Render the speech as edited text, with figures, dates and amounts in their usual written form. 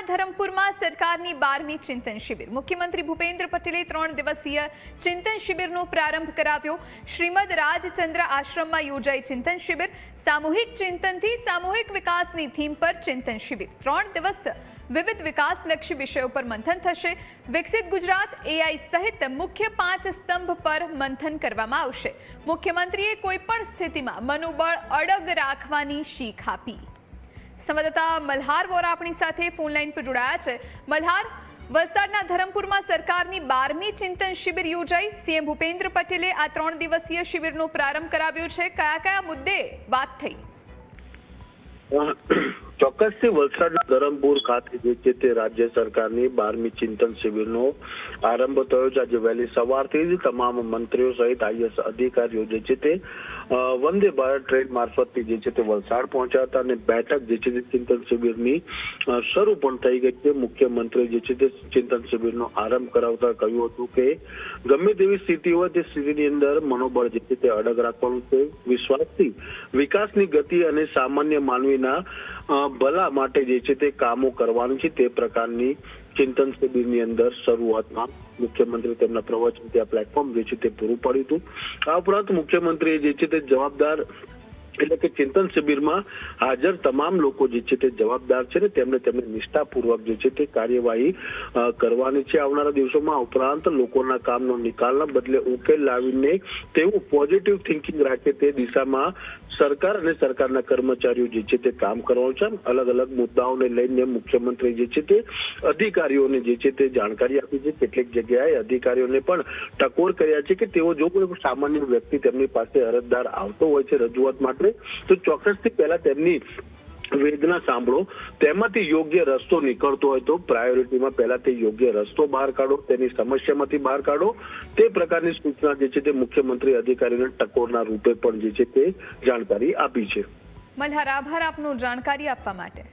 ધરમપુરમાં સરકારની 12મી ચિંતન શિબિર મુખ્યમંત્રી ભૂપેન્દ્ર પટેલે 3 દિવસીય ચિંતન શિબિરનો પ્રારંભ કરાવ્યો। શ્રીમદ રાજચંદ્ર આશ્રમમાં યોજાઈ ચિંતન શિબિર। સામૂહિક ચિંતનથી સામૂહિક વિકાસની થીમ પર ચિંતન શિબિર। 3 દિવસ વિવિધ વિકાસલક્ષી વિષયો પર મંથન થશે। વિકસિત ગુજરાત એઆઈ સહિત મુખ્ય 5 સ્તંભ પર મંથન કરવામાં આવશે। મુખ્યમંત્રીએ કોઈપણ સ્થિતિમાં મનોબળ અડગ રાખવાની શીખ આપી। સંવાદદાતા મલ્હાર વોરા આપણી સાથે ફોન લાઈન પર જોડાયા છે। મલ્હાર, વલસાડના ધરમપુરમાં સરકારની 12મી ચિંતન શિબિર યોજાઈ। સીએમ ભૂપેન્દ્ર પટેલે આ 3 દિવસીય શિબિરનો પ્રારંભ કરાવ્યો છે। કયા મુદ્દે વાત થઈ? ચોક્કસથી વલસાડના ધરમપુર ખાતે જે છે તે રાજ્ય સરકારની 12મી ચિંતન શિબિરનો આરંભ થયો છે। આજે વહેલી સવારથી જ તમામ મંત્રીઓ સહિત આઈએસ અધિકારીઓ જે છે તે વંદે ભારત ટ્રેન મારફતથી જે છે તે વલસાડ પહોંચ્યા હતા અને બેઠક જે છે તે ચિંતન શિબિરની શરૂ પણ થઈ ગઈ છે। મુખ્યમંત્રી જે છે તે ચિંતન શિબિરનો આરંભ કરાવતા કહ્યું હતું કે ગમે તેવી સ્થિતિ હોય તે સ્થિતિની અંદર મનોબળ જે છે તે અડગ રાખવાનું છે। વિશ્વાસથી વિકાસની ગતિ અને સામાન્ય માનવીના ભલા માટે જે છે તે કામો કરવાનું છે। તે પ્રકારની ચિંતન શિબિરની અંદર શરૂઆતમાં મુખ્યમંત્રી તેમના પ્રવચનથી આ પ્લેટફોર્મ જે છે તે પૂરું પાડ્યું હતું। આ ઉપરાંત મુખ્યમંત્રીએ જે છે તે જવાબદાર એટલે કે ચિંતન શિબિરમાં હાજર તમામ લોકો જે છે તે જવાબદાર છે ને તેમને નિષ્ઠાપૂર્વક જે છે તે કાર્યવાહી કરવાની છે આવનારા દિવસોમાં। ઉપરાંત લોકોના કામનો નિકાલના બદલે ઉકેલ લાવીને તેવું પોઝિટિવ થિંકિંગ રાખે તે દિશામાં સરકાર અને સરકારના કર્મચારીઓ જે છે તે કામ કરવાનું છે। અલગ અલગ મુદ્દાઓને લઈને મુખ્યમંત્રી જે છે તે અધિકારીઓને જે છે તે જાણકારી આપી છે। કેટલીક જગ્યાએ અધિકારીઓને પણ ટકોર કર્યા છે કે તેઓ જો કોઈ સામાન્ય વ્યક્તિ તેમની પાસે અરજદાર આવતો હોય છે રજૂઆત માટે તો ચોક્કસથી પહેલા તેમની વેદના સાંભળો, તેમાંથી યોગ્ય રસ્તો નીકળતો હોય તો પ્રાયોરિટીમાં પહેલા તે યોગ્ય રસ્તો બહાર કાઢો, તેની સમસ્યામાંથી બહાર કાઢો। તે પ્રકારની સૂચના જે છે તે મુખ્યમંત્રી અધિકારીને ટકોરના રૂપે પણ જે છે તે જાણકારી આપી છે। મલ્હાર, આભાર આપનો જાણકારી આપવા માટે।